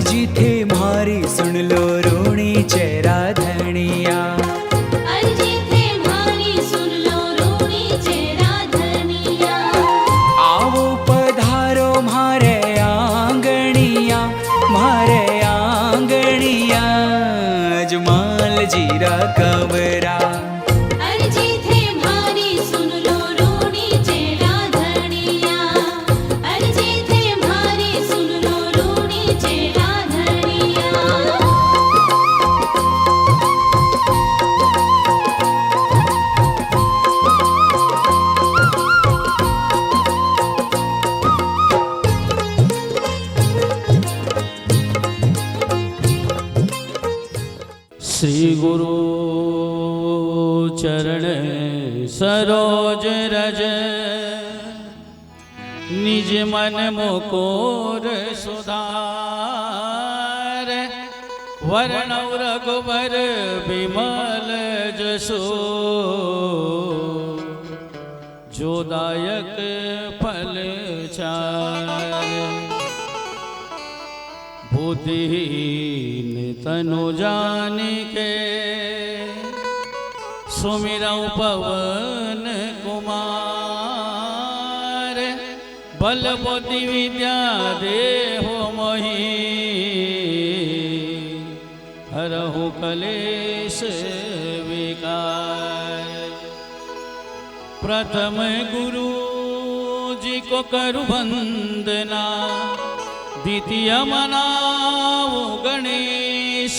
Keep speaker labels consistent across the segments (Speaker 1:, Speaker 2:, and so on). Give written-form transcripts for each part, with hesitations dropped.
Speaker 1: अर्जी थे मारी सुन लो रोणी चेरा धनिया।
Speaker 2: अर्जी थे मारी सुन लो रोणी चेरा धनिया।
Speaker 1: आवो पधारो मारे आंगणिया, मारे आंगणिया, अजमाल जीरा कवरा।
Speaker 2: अर्जी थे मारी सुन लो रोणी चेरा धनिया। अर्जी थे मारी सुन लो रोणी चेरा धनिया।
Speaker 3: श्री गुरु चरण सरोज रज, निज मन मुकुर सुधार। वर्णव रघुबर विमल जसो, जो दायक फल चार। बुद्धिहीन तनु जानिके, सुमिरौ पवन कुमार। बल बुद्धि विद्या देहो मोहि, हरहु कलेश विकार। प्रथम गुरु जी को करु वंदना, द्वितीय मनाओ गणेश।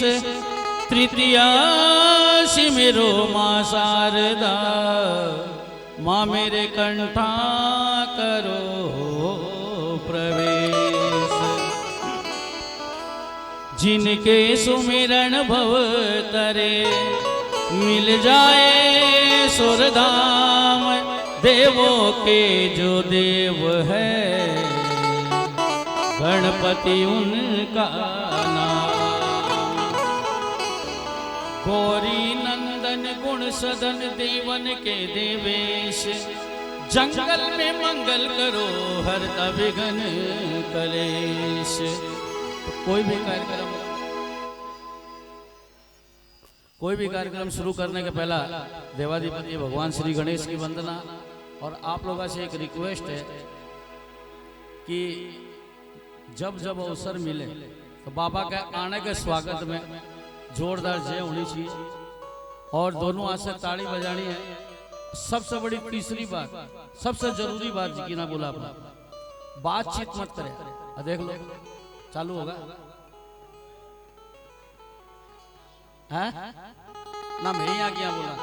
Speaker 3: तृतीया सिमरो माँ शारदा, माँ मेरे कंठा करो प्रवेश। जिनके सुमिरन भव तरे, मिल जाए सुरधाम। देवों के जो देव है, गणपति उनका नाम। गौरी नंदन गुण सदन देवन के देवेश। जंगल में मंगल करो हरता विघ्न कलेश। तो कोई भी कार्यक्रम शुरू करने के पहला देवाधिपति भगवान श्री गणेश की वंदना। और आप लोगों से एक रिक्वेस्ट है कि जब जब अवसर मिले तो बाबा के आने के स्वागत में जोरदार जय होनी चाहिए और दोनों हाथ से ताड़ी बजानी है। सबसे बड़ी तीसरी बात, सबसे जरूरी बात जी की ना बोला आपने, बातचीत मत करें। देख लो चालू होगा है ना, मैं यहाँ क्या बोला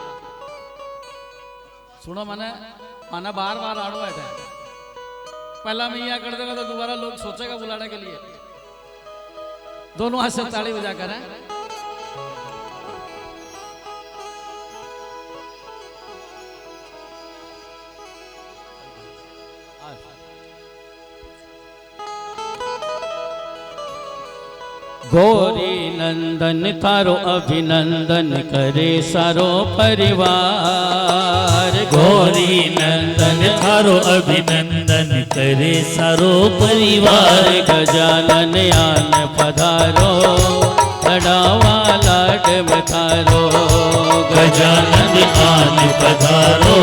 Speaker 3: सुनो, मैंने बार बार आड़ो बैठा है। पहला मैं यहाँ कर देगा तो दोबारा लोग सोचेगा बुलाने के लिए। दोनों हाथ से ताली बजा कर है। गौरी नंदन थारो अभिनंदन करे सारो परिवार।
Speaker 4: गौरी नंदन थारो अभिनंदन करे सारो परिवार।
Speaker 3: गजानन आन पधारो, लडावा लाड में थारो।
Speaker 4: गजानन आन पधारो,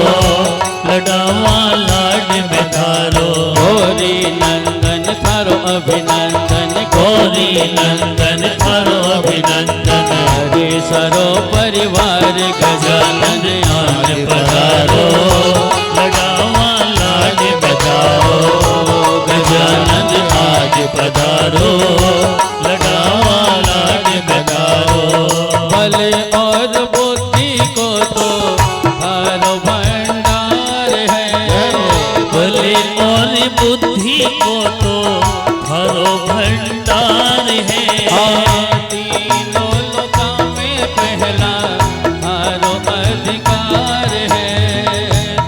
Speaker 4: लडावा लाड में थारो।
Speaker 3: गौरी नंदन थारो अभिनंदन,
Speaker 4: गौरी नंदन थारो अभिनंदन
Speaker 3: करे सारो परिवार।
Speaker 4: गजानन आन पधारो, लडावा लाड में थारो। गजानन आज पधारो, लडावा लाड में थारो।
Speaker 3: बल और बुद्धि को तो थारो भंडार है।
Speaker 4: बल और बुद्धि को तो थारो भंडार है।
Speaker 3: तीनों लोकों में पहला थारो अधिकार है।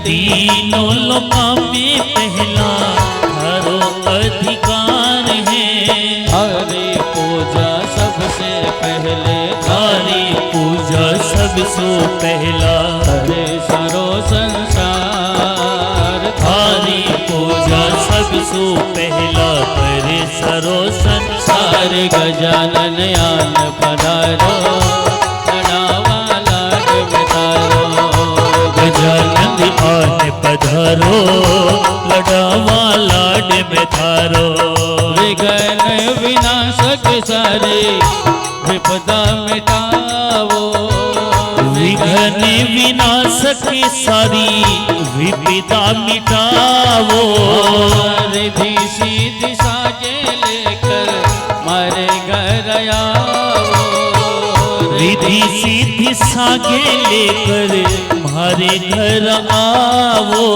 Speaker 4: तीनों लोकों में पहला थारो अधिकार है।
Speaker 3: हरि पूजा सबसे पहले,
Speaker 4: थारी पूजा सबसे पहला
Speaker 3: हरे सारो संसार।
Speaker 4: थारी पूजा सबसे पहला करे सरो संसार।
Speaker 3: गजानन आन पधारो लड़ावा लाड में तारो।
Speaker 4: गजानन आन पधारो लड़ावा लाड में थारो।
Speaker 3: विघ्न विनाशक सारे विपदा मिटावो।
Speaker 4: विघ्न विनाशक सारी विपदा मिटावो।
Speaker 3: रिद्धि सिद्धि सागे लेकर मारे घर आओ।
Speaker 4: रिद्धि सिद्धि सागे लेकर हमारे घर आओ।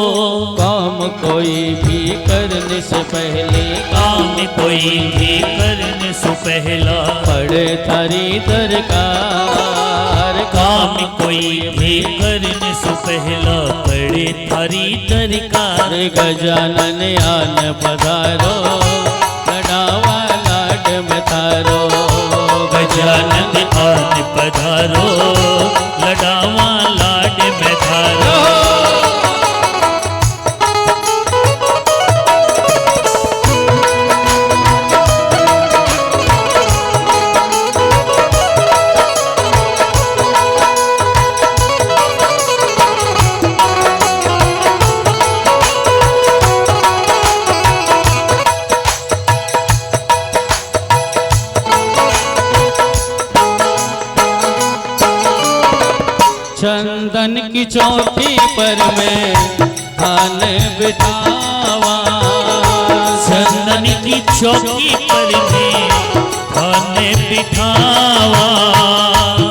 Speaker 3: काम कोई भी करने से पहले
Speaker 4: काम कोई भी करने से पहला
Speaker 3: पड़े थारी दरकार।
Speaker 4: काम कोई भी करने से पहला पड़े थारी दरकार।
Speaker 3: गजानन आन पधारो लड़ावा लाड में थारो।
Speaker 4: गजानन आन पधारो लड़ावा लाड में थारो।
Speaker 3: चंदन की चौकी पर मैं थान बिठावा।
Speaker 4: चंदन की चौकी पर मैं थान बिठावा।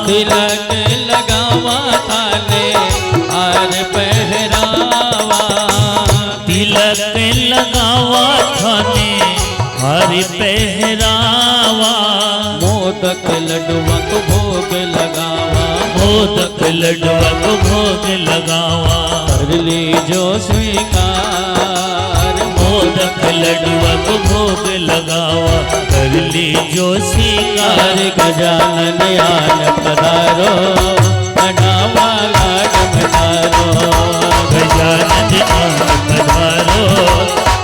Speaker 3: तिलक लगावा थाने हार पहरावा।
Speaker 4: तिलक लगावा थाने हार पहरावा।
Speaker 3: मोदक लड्डुआ को भोग लगावा।
Speaker 4: मोदक लड्डुआ को भोग लगावा।
Speaker 3: कर लीजो स्वीकार।
Speaker 4: मोदक लड्डुआ को भोग लगावा। कर लीजो स्वीकार।
Speaker 3: गजानन आन पधारो लड़ावा लाड में थारो।
Speaker 4: गजानन आन पधारो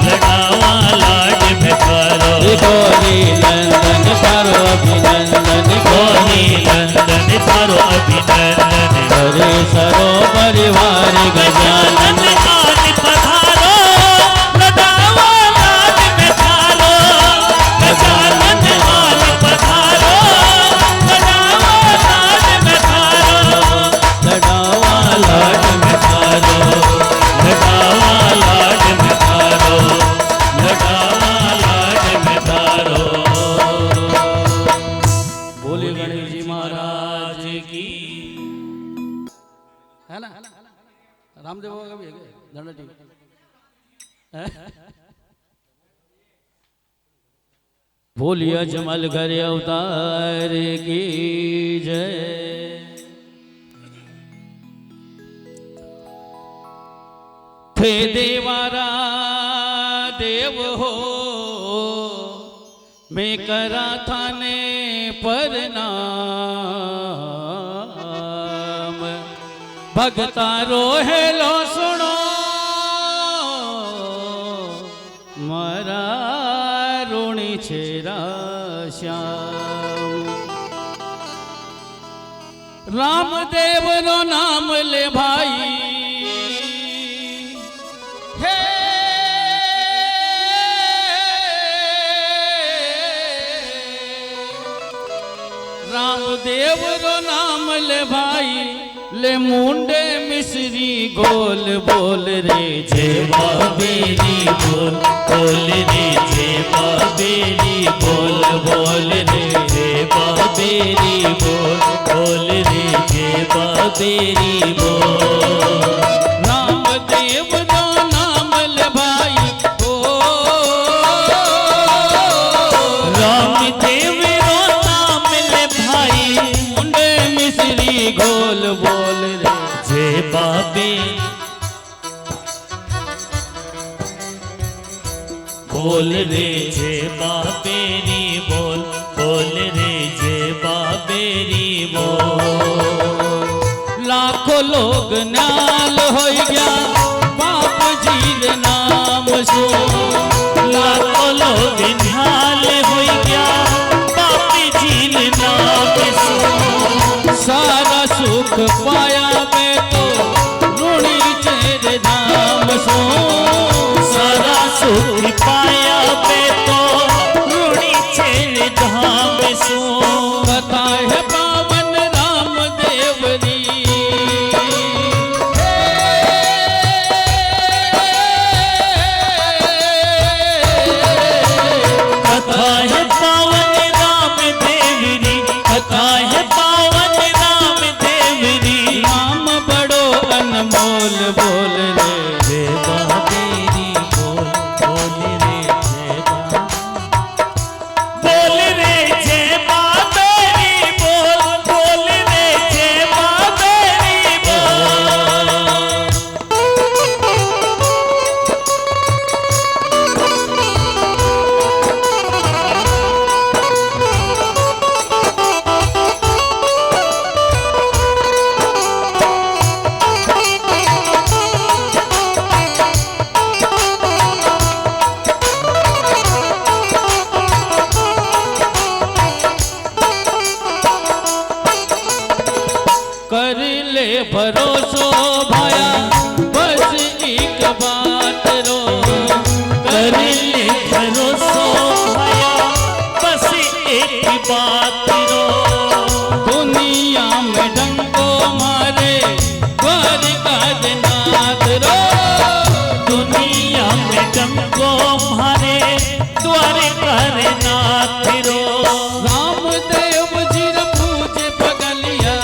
Speaker 4: लड़ावा लाड में थारो।
Speaker 3: गौरी नंदन थारो अभिनंदन।
Speaker 4: गौरी नंदन थारो अभिनंदन।
Speaker 3: हरे सरो परिवार गजानन
Speaker 4: आन पधारो लड़ावा लाड में थारो। गजानन आन पधारो लड़ावा लाड में थारो।
Speaker 3: लड़ावा लाड में थारो।
Speaker 4: लड़ावा लाड में थारो। लड़ावा लाड में थारो।
Speaker 3: बोले गणेश जी महाराज की। है ना रामदेव बाबा का भी है क्या? दंड ठीक है? बोलिए जमल घर अवतार की जय। थे देवारा देव हो मैं करा थाने पर नाम। भगतारो हेलो सुनो मारा ऋणी छेरा श्याम। रामदेव रो नाम ले भाई हे। रामदेव रो नाम ले भाई ले मुंडे मिश्री गोल बोल रे
Speaker 4: जय बाबेरी बोल बोल रे। जय बाबेरी बोल बोल रे। जय बाबेरी बोल बोल रे। जय बाबेरी बोल।
Speaker 3: रामदेव रो नाम ले भाई ओ।
Speaker 4: रामदेव रो नाम ले भाई
Speaker 3: मुंडे मिश्री गोल बोल रे।
Speaker 4: जय बाबे बोल रे। जय बाबेरी बोल बोल रे। जय बाबेरी बोल।
Speaker 3: लाखों लोग न्याल हो गया बाप जी रे नाम सो।
Speaker 4: लाखों लोग न्याल
Speaker 3: भरोसो
Speaker 4: सारा सुख पाया पे तो ऋणी चेर धाम सो
Speaker 3: कथा है पावन राम देवरी
Speaker 4: कथा है पावन राम देवरी कथा है पावन राम देवरी
Speaker 3: नाम बड़ो अनमोल बोल रे
Speaker 4: जय महादेवी बोल बोल रे जय बोल रे जय महादेवी बोल रे जय महादेवी बोल
Speaker 3: कर ले भरोसो भाया बस एक बात रो
Speaker 4: कर ले भरोसो भया बस एक बात रो
Speaker 3: दुनिया में डंको मारे द्वारिका नाथ रो
Speaker 4: दुनिया में तुमको मारे द्वारिका नाथ रो
Speaker 3: रामदेव जी रे पूजे पगलिया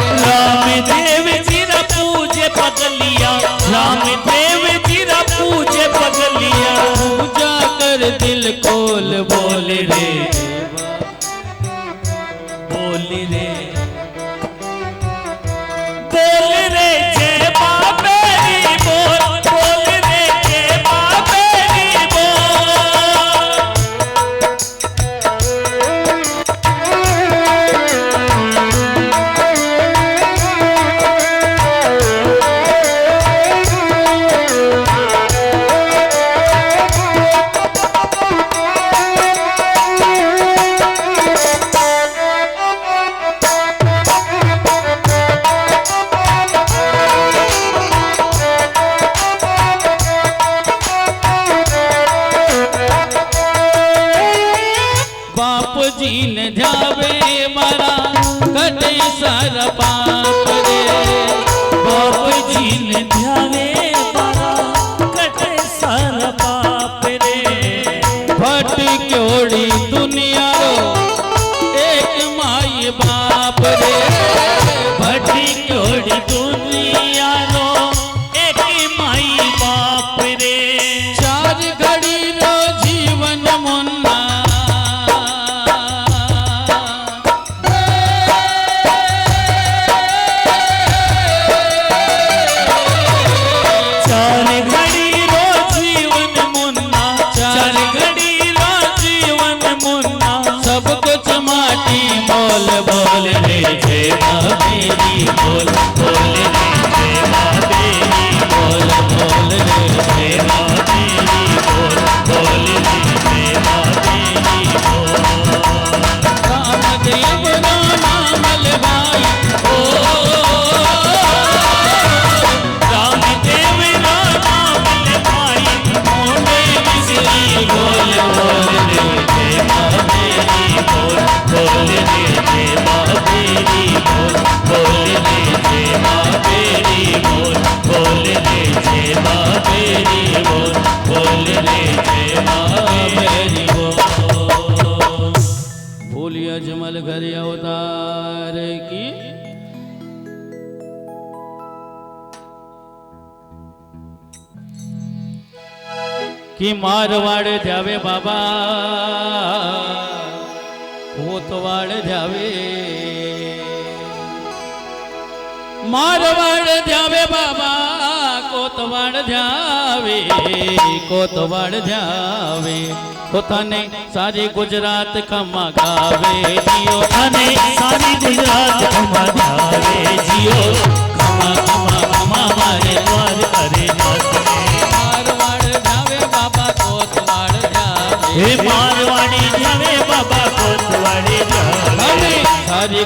Speaker 4: रामदेव जी रा पूजे पगलिया रामदेव जी रा पूजे पगलिया
Speaker 3: पूजा कर दिल खोल बोल रे
Speaker 4: बोल रे बोल रे जय बाबेरी बोल रे जय बाबेरी बोल
Speaker 3: बाप जी ने ध्यावे मारा कटे सारा पाप रे
Speaker 4: बाप जी ने ध्यावे मारा कटे सारा पाप रे
Speaker 3: भट क्योड़ी दुनिया रो एक माई बाप रे
Speaker 4: भटी क्योड़ी दुनिया रो एक माई बाप रे
Speaker 3: चार घड़ी रो जीवन मुन्ना
Speaker 4: चार घड़ी रो जीवन मुन्ना चार घड़ी रो जीवन मुन्ना
Speaker 3: सब कुछ माटी मोल
Speaker 4: बोल रे जय महादेवी बोल रे जय महादेवी बोल रे जय महादेवी बोल रे जय महादेवी बोल
Speaker 3: रामदेव रो नाम लगाई
Speaker 4: रामदेव रो नाम लगाई मोटे मिसरी बोल रे जय महादेवी बोल रे जय महादेवी बोल रे जय महादेवी बोल रे जय महादेवी बोल रे जय महादेवी
Speaker 3: बोलिए अजमल घर अवतार की मारवाड़ ध्यावे बाबा कोतवाड़ ध्यावे मारवाड़ ध्यावे बाबा कोतवाड़ ध्यावे कोतवाड़ ध्यावे कोथाने सारी गुजरात खमा गावे जियो
Speaker 4: थाने सारी गुजरात खमा गावे जियो खमा खमा खमा मारे द्वार करे नाथ
Speaker 3: मारवाड़ ध्यावे बाबा कोतवाड़ ध्यावे
Speaker 4: हे मारवाड़ी ध्यावे बाबा कोतवाड़ी ध्यावे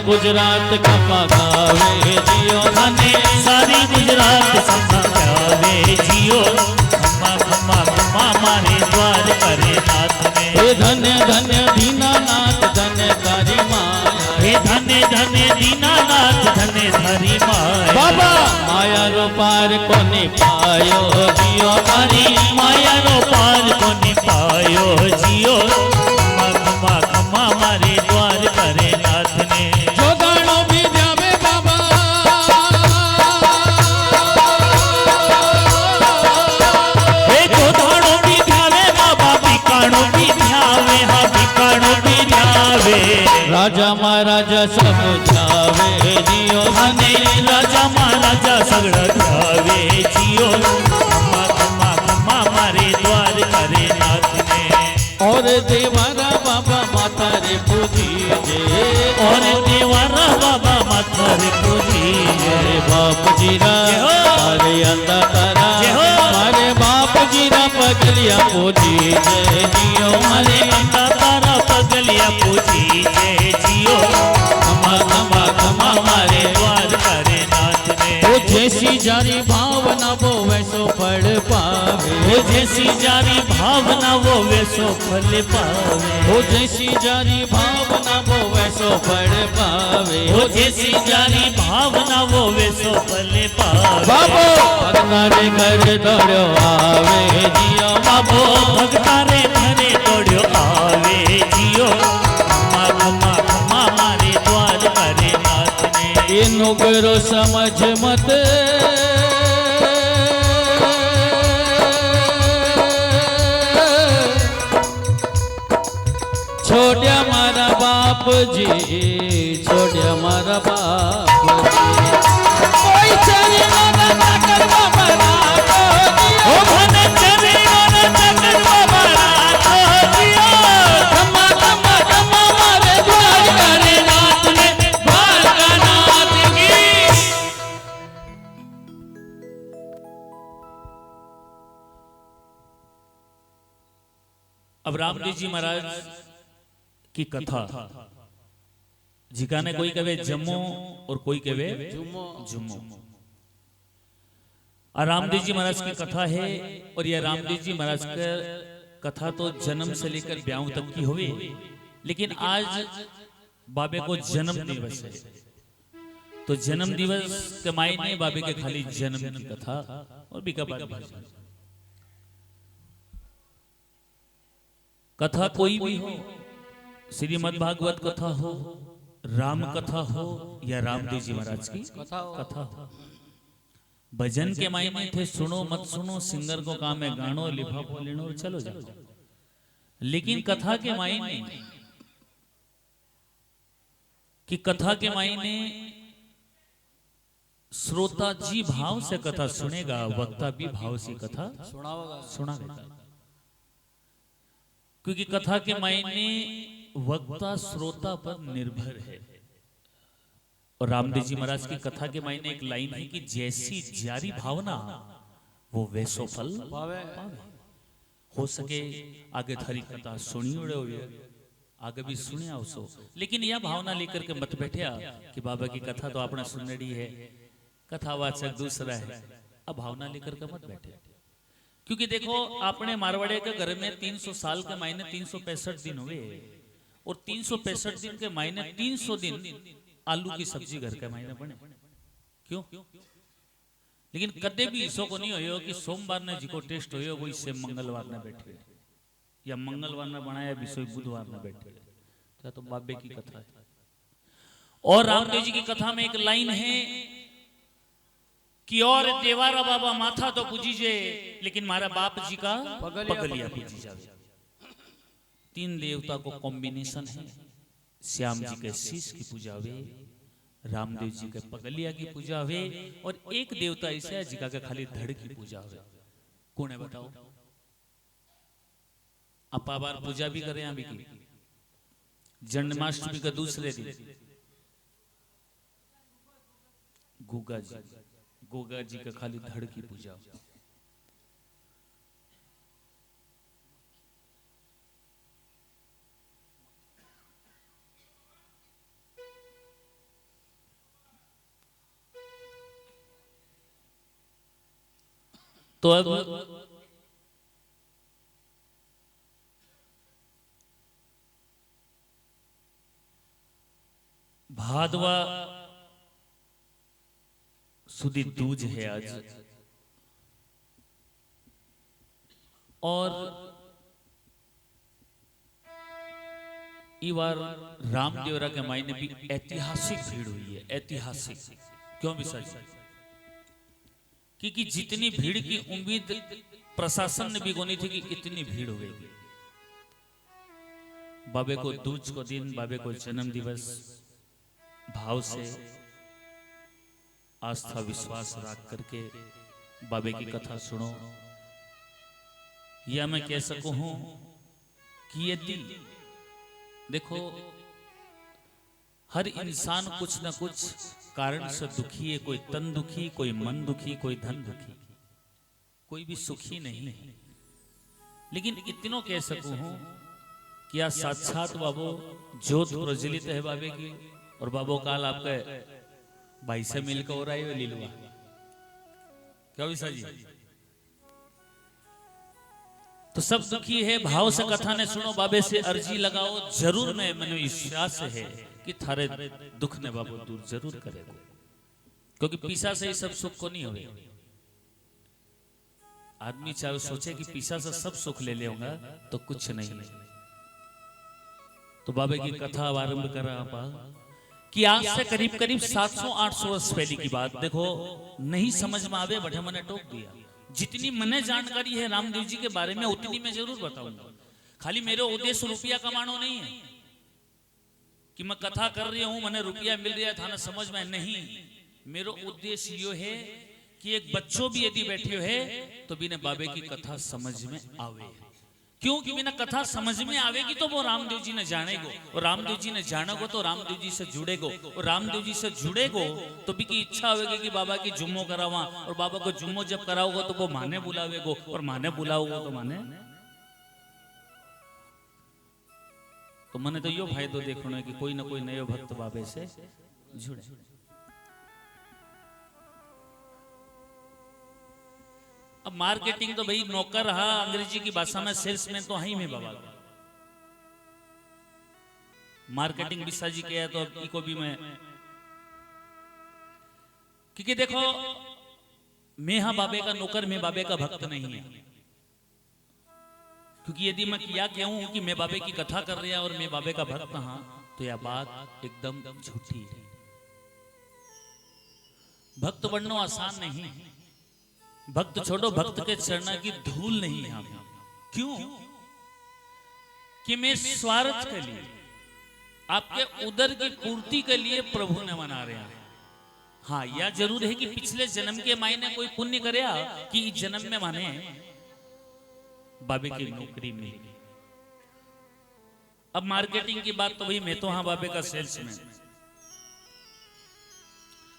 Speaker 3: गुजरात खमा गावे जियो
Speaker 4: धन्य सारी गुजरात खमा गावे जियो खमा खमा खमा मारे द्वार करे नाथ ने
Speaker 3: हे धन्य धन्य दीनानाथ धन्य तारी माया
Speaker 4: हे धन्य धन्य दीनानाथ धन्य धरी माया
Speaker 3: बाबा माया रो पार कोने पायो जियो
Speaker 4: मारी माया रो पार कोने पायो जियो खमा खमा खमा मारे द्वार करे नाथ ने
Speaker 3: जो दाणो भी जावे बाबा
Speaker 4: हे जो दाणो भी ध्यावे बाबा भिकाणो भी ध्यावे हाँ भिकाणो भी ध्यावे
Speaker 3: राजा महाराजा सब जावे जियो
Speaker 4: धने राजा महाराजा सगड़ा ध्यावे जियो खमा खमा खमा मारे द्वार करे नाथ ने
Speaker 3: और देवारा बाबा माता रे पूजी जे
Speaker 4: और देवारा बाबा माथा रे पूजी
Speaker 3: मेरे बाप जीरा मारे अंदा तारा मारे बाप जीरा पगलिया पूजी जय जियो
Speaker 4: हमारे अंदा तारा पगलिया पूजी जय जियो
Speaker 3: खमा खमा खमा
Speaker 4: हमारे द्वार करे नाथ ने
Speaker 3: वो जैसी जारी भावना वो वैसो फल पावे
Speaker 4: वो जैसी जारी भावना वो वैसो फल पावे
Speaker 3: वो जैसी जारी भावना वो वैसो फल पावे
Speaker 4: वो जैसी जारी भावना वो वैसो फल पावे
Speaker 3: बाबो भगतारे घर दौड़ो आवे जियो
Speaker 4: बाबो भगतारे घरे दौड़ो आवे जियो खमा खमा खमा मारे द्वार करे नाथ ने
Speaker 3: ये नुगरो समझ मत छोड़िया मारा बाप जी छोड़िया मारा बाप जी कोई चरणों न नगर बाबा राखो जियो
Speaker 4: ओ भन चरणों न नगर बाबा राखो जियो
Speaker 3: खमा खमा खमा मारे द्वार करे नाथ ने द्वारकानाथ की
Speaker 4: अब रामदेव जी महाराज की कथा जिकाने कोई कहे जम्मू और कोई कहे जुम्मू और रामदेव जी महाराज की कथा है और यह रामदेव जी महाराज का कथा तो जन्म से लेकर ब्याह तक की हुई लेकिन आज बाबे को जन्म दिवस है तो जन्म दिवस के मायने बाबे के खाली जन्म की कथा और भी कथा कोई भी हो श्रीमद् भागवत कथा हो राम कथा हो या रामदेव जी महाराज की कथा हो भजन के मायने थे सुनो मत सुनो सिंगर को काम है गानो लिफाफो लेनो और चलो जाओ लेकिन कथा के मायने कि कथा के मायने श्रोता जी भाव से कथा सुनेगा वक्ता भी भाव से कथा सुनाएगा क्योंकि कथा के मायने वक्ता श्रोता पर निर्भर है और रामदेव जी महाराज की कथा के मायने एक लाइन है कि जैसी जारी भावना वो वैसो फल पावे हो सके आगे थारी कथा सुनी उड़े हुए आगे भी सुने आवसो लेकिन यह भावना लेकर के मत बैठे कि बाबा की कथा तो आपने सुनड़ी है कथावाचक दूसरा है अब भावना लेकर के मत बैठे क्योंकि देखो आपने मारवाड़े के घर में 300 साल के मायने 365 दिन हुए और 365 दिन के मायने 300 दिन आलू की सब्जी घर के मायने बने क्यों लेकिन कदे भी इसो को नहीं हो कि सोमवार ने जी को टेस्ट हो वो इससे मंगलवार ने बैठे या मंगलवार ने बनाया भी सोई बुधवार ने बैठे क्या तो बाबे की कथा है और रामदेव जी की कथा में एक लाइन है कि और देवारा बाबा माथा तो पूजीजे लेकिन मारा बाप जी का पगलिया पूजी जावे 3 देवता को कॉम्बिनेशन है श्याम जी के शीश की पूजा हुए रामदेव जी के पगलिया की पूजा हुए और एक देवता ऐसा है जिका के खाली धड़ की पूजा हुए कौन है बताओ आप बार पूजा भी करें अभी की जन्माष्टमी का दूसरे दिन गोगा जी का खाली धड़ की पूजा तो अब भादवा सुधी दूज है आज, और इस बार रामदेवरा के मायने भी ऐतिहासिक भीड़ हुई है। ऐतिहासिक क्यों भी सच? क्योंकि जितनी भीड़ की उम्मीद प्रशासन ने भी कोनी थी कि इतनी भीड़ हो गई। बाबे को दूज को दिन, बाबे को जन्म दिवस भाव से आस्था विश्वास रख करके बाबे की कथा सुनो। या मैं कह सकूं हूं कि यदि देखो हर इंसान कुछ ना कुछ कारण से दुखी है। कोई तन दुखी, कोई मन दुखी, कोई धन दुखी, कोई भी सुखी नहीं है। लेकिन इतनों कह सकूं हूं कि आज साक्षात बाबो ज्योत प्रज्वलित है बाबे की, और बाबो काल आपके भाई से मिलकर हो रहा है लीलवा। क्या विशा जी? तो सब दुखी है, भाव से कथा ने सुनो, बाबे से अर्जी लगाओ। जरूर मैं मन विश्वास है कि थारे दुख ने बाबू दूर जरूर करेगा, क्योंकि पीसा से ही सब सुख को नहीं होगा। आदमी चाहे सोचे कि पीसा से सब सुख ले लेगा तो कुछ नहीं। तो बाबे की कथा आरंभ करा आप कि आज से करीब करीब 700-800 वर्ष पहले की बात। देखो नहीं समझ में आवे बटे मने टोक दिया। जितनी मने जानकारी है रामदेव जी के बारे में उतनी मैं जरूर बताऊंगा। खाली मेरे उद्देश्य रुपया कमाना नहीं है कि मैं कथा कर रही हूं मने रुपया मिल रहा है थाना समझ में नहीं। मेरा उद्देश्य यो है कि एक बच्चों भी यदि बैठे है तो बिना बाबे की कथा समझ में आवे। क्योंकि बिना कथा समझ में आवेगी तो वो रामदेव जी ने जानेगो, और रामदेव जी ने जानेगो तो रामदेव जी से जुड़ेगो, और रामदेव जी से जुड़ेगो तो भी की इच्छा होगी कि बाबा की जुम्मो करावा, और बाबा को जुम्मो जब कराओगे तो वो माने बुलावेगो, और माने बुलाओगे तो माने। तो मैंने तो यो फायदो देखना है कि कोई ना कोई नयो भक्त बाबे से जुड़े। अब मार्केटिंग तो भाई नौकर रहा, अंग्रेजी की भाषा में सेल्समैन तो है ही में बाबा। मार्केटिंग बिस्सा जी के है तो अब इको भी मैं, क्योंकि देखो मैं हाँ बाबे का नौकर, मैं बाबे का भक्त नहीं है। क्योंकि यदि मैं क्या कहूं कि मैं बाबे की कथा कर रहा और मैं बाबे का भक्त हाँ, तो यह बात एकदम झूठी है। भक्त बनना आसान नहीं। भक्त छोड़ो, भक्त के चरणों की धूल नहीं है। क्यों? कि मैं स्वार्थ के लिए, आपके उदर की पूर्ति के लिए प्रभु ने मना रहे हैं। हाँ यह जरूर है कि पिछले जन्म के मायने कोई पुण्य करे कि इस जन्म में माने बाबे की नौकरी मिली। अब मार्केटिंग की बात तो भाई मैं तो हाँ बाबे का सेल्समैन।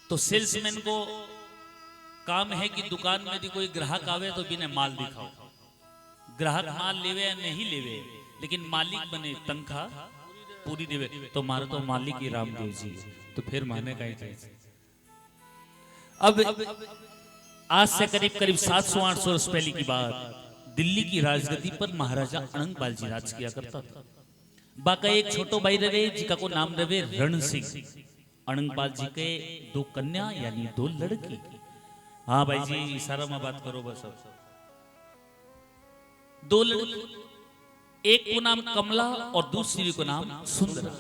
Speaker 4: तो सेल्समैन को काम है कि दुकान में यदि कोई ग्राहक आवे तो बिना माल दिखाओ। ग्राहक माल लेवे या नहीं लेवे, लेकिन मालिक बने तनख्वाह पूरी देवे। तो मारे तो मालिक ही रामदेव जी, तो फिर माने का ही चाहिए। अब आज से करीब करीब 700-800 वर्ष पहले की बात, दिल्ली की राजगद्दी पर महाराजा अनंगपाल जी राज किया करता था। बाका एक छोटो भाई रहे जिका को नाम रहे रण सिंह। अनंगपाल जी के 2 कन्या यानी 2 लड़की। हाँ भाई जी इशारा में बात करो बस। 2 लड़की, एक को नाम कमला और दूसरी को नाम सुंदरा।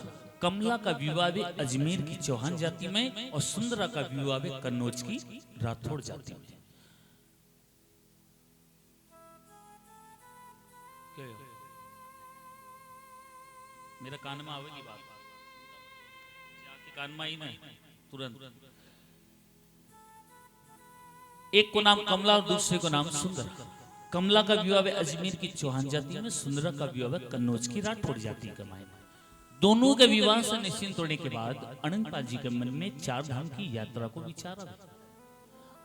Speaker 4: कमला का विवाह भी अजमेर की चौहान जाति में, और सुंदरा का विवाह भी कन्नौज की राठौड़ जाति में। मेरे कान में आवेगी बात, कान में ही नहीं तुरंत। एक को नाम कमला और दूसरे को नाम सुंदरा। कमला का विवाह अजमेर की चौहान जाति में, सुंदरा का विवाह कन्नौज की राठौड़ जाति का मायने। दोनों के विवाह से निश्चिंत होने के बाद अनंगपाल जी के मन में 4 धाम की यात्रा को विचार आया।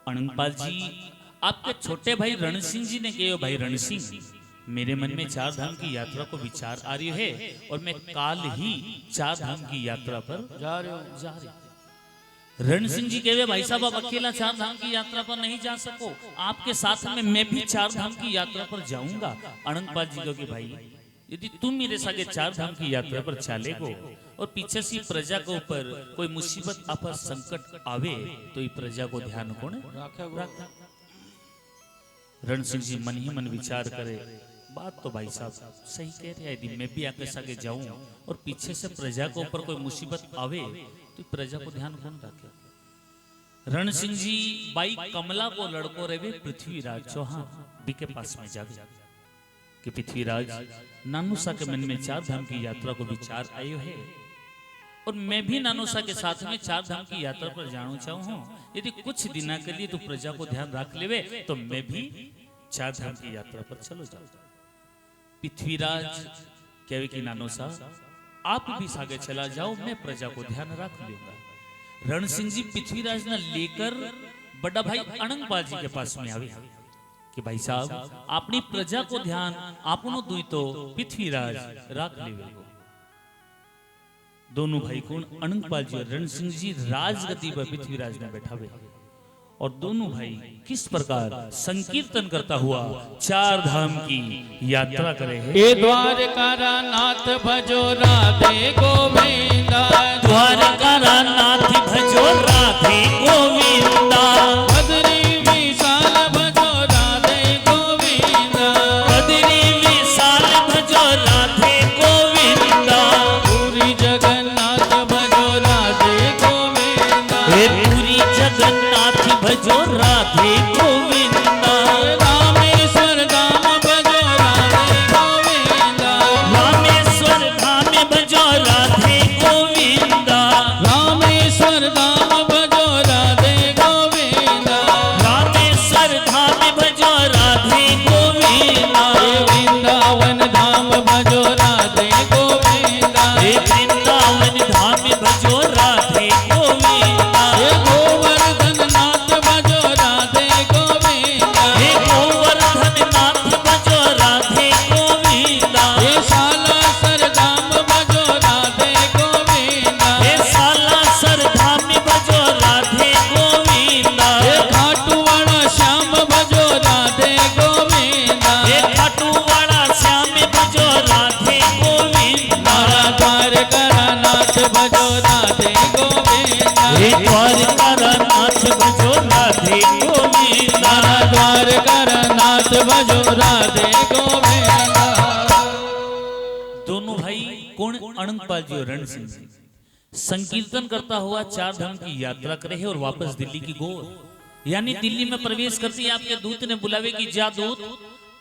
Speaker 4: अनंगपाल जी आपके छोटे भाई रण सिंह जी ने कहो, भाई रण सिंह मेरे मन में 4 धाम की यात्रा को विचार आ रही है, और मैं काल ही 4 धाम की यात्रा पर जा रही हूं। रण सिंह जी कहे भाई साहब आप अकेला चार धाम की यात्रा पर नहीं जा सको, आपके साथ में मैं भी चार धाम की यात्रा पर जाऊंगा। अनंतपाल जी को कि भाई यदि तुम मेरे साथ चार धाम की यात्रा पर चलेगो और पीछे से प्रजा के ऊपर कोई मुसीबत आपस संकट आवे तो ये प्रजा को ध्यान कौन रखे? रण सिंह जी मन ही मन विचार करे, बात तो भाई साहब सही कह रहे हैं, यदि मैं भी आपके साथ जाऊं और पीछे से प्रजा के ऊपर कोई मुसीबत आवे तो प्रजा को ध्यान कौन रखे? रण सिंह जी बाई कमला को लड़को रहे पृथ्वीराज चौहान बी के पास में जागे कि पृथ्वीराज नानुसा के मन में चार धाम की यात्रा को विचार आयो है और मैं भी नानुसा के साथ में चार धाम की यात्रा पर जाना चाहूँ, यदि कुछ दिना के लिए तू प्रजा को ध्यान रख लेवे तो मैं भी चार धाम की यात्रा पर चलो जाओ। पृथ्वीराज कहे कि नानुसा आप भी सागे चला जाओ, मैं प्रजा को ध्यान रख लूंगा। रण सिंह जी पृथ्वीराज ने लेकर बड़ा भाई अनंगपाल जी के पास में आवे कि भाई साहब अपनी प्रजा को ध्यान आपनो दुई तो पृथ्वीराज रख लेवे। दोनों भाई कौन अनंगपाल जी और रण सिंह जी राजगद्दी पर पृथ्वीराज ने बैठावे और दोनों भाई किस प्रकार संकीर्तन करता हुआ चार धाम की यात्रा करे है।
Speaker 3: हे द्वारका नाथ भजो राधे गोविंदा,
Speaker 4: द्वारका नाथ भजो राधे गोविंदा,
Speaker 3: बदरी विशाल भजो राधे गोविंदा,
Speaker 4: बदरी विशाल भजो राधे गोविंदा,
Speaker 3: पूरी जगन्नाथ भजो राधे गोविंदा,
Speaker 4: हे पूरी जगन्नाथ भजो राधे गोविंदा,
Speaker 3: रामेश्वर धाम भजो राधे गोविंदा,
Speaker 4: रामेश्वर धाम भजो राधे गोविंदा,
Speaker 3: रामेश्वर धाम भजो राधे गोविंदा,
Speaker 4: रामेश्वर धाम भजो राधे गोविंदा,
Speaker 3: वृंदावन धाम भजो राधे गोविंदा,
Speaker 4: हे वृंदावन धाम भजो राधे गोविंदा,
Speaker 3: गोवर्धन नाथ भजो राधे गोविंदा,
Speaker 4: हे गोवर्धन नाथ भजो राधे गोविंदा,
Speaker 3: सालासर धाम भजो राधे गोविंदा,
Speaker 4: हे सालासर धाम भजो राधे गोविंदा,
Speaker 3: खाटू वाला श्याम भजो राधे गोविंदा,
Speaker 4: हे खाटू वाला श्याम भजो राधे गोविंदा,
Speaker 3: द्वारका नाथ भजो राधे गोविंदा,
Speaker 4: हे द्वारका नाथ भजो राधे गोविंदा,
Speaker 3: द्वारका नाथ भजो राधे गोविंदा।
Speaker 4: दोनों भाई कौन अनंतपाल जी और रण सिंह जी संकीर्तन करता हुआ चार धाम की यात्रा करे है और वापस दिल्ली की गोर यानी दिल्ली में प्रवेश करते ही आपके दूत ने बुलावे कि जा दूत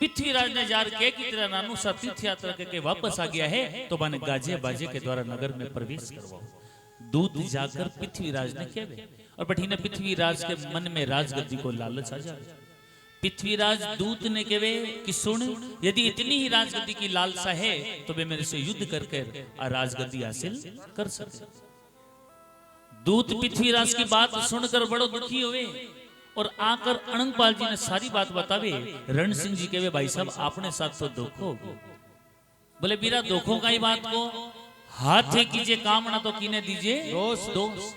Speaker 4: पृथ्वीराज ने जार के कि तेरा नानू सा तीर्थ यात्रा करके वापस आ गया है तो माने गाजे बाजे के द्वारा नगर में प्रवेश करवाओ। दूत जाकर पृथ्वीराज ने कहे और बठीने पृथ्वीराज के मन में राजगद्दी को लालच आ जाए। पृथ्वीराज दूत ने कहे कि सुन, यदि इतनी ही राजगद्दी की लालसा है तो वे मेरे से युद्ध करके राजगद्दी हासिल कर सके। दूत पृथ्वीराज की बात सुनकर बड़ो दुखी हुए और आकर अनंतपाल जी ने सारी बात बतावे। रण सिंह जी कहे भाई साहब आपने साथ तो धोखो हो गया। बोले बीरा धोखों का ही बात को हाथ है कीजिए काम ना तो कीने दीजिए दोस्त।